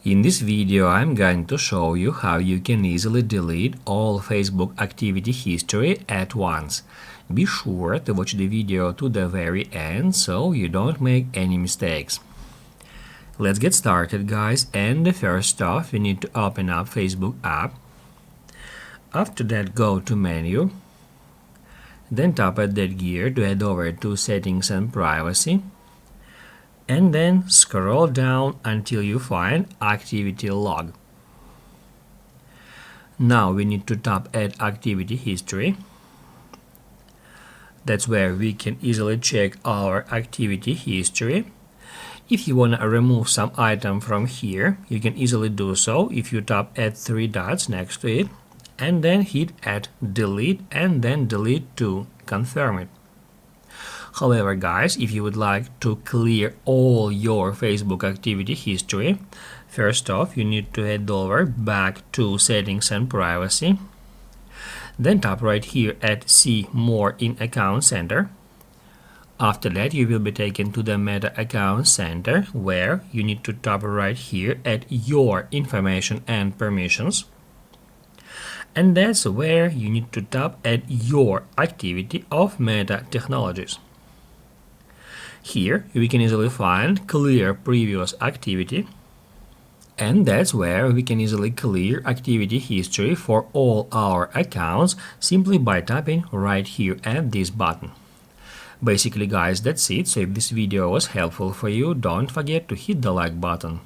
In this video, I'm going to show you how you can easily delete all Facebook activity history at once. Be sure to watch the video to the very end so you don't make any mistakes. Let's get started, guys, and the first off, we need to open up Facebook app. After that, go to menu, then tap at that gear to head over to settings and privacy, and then scroll down until you find activity log. Now we need to tap at activity history. That's where we can easily check our activity history. If you want to remove some item from here, you can easily do so if you tap at three dots next to it and then hit at delete and then delete to confirm it. However, guys, if you would like to clear all your Facebook activity history, first off, you need to head over back to settings and privacy. Then tap right here at see more in account center. After that, you will be taken to the Meta account center where you need to tap right here at your information and permissions. And that's where you need to tap at your activity of Meta Technologies. Here we can easily find clear previous activity, and that's where we can easily clear activity history for all our accounts simply by tapping right here at this button. Basically, guys, that's it. So if this video was helpful for you, don't forget to hit the like button.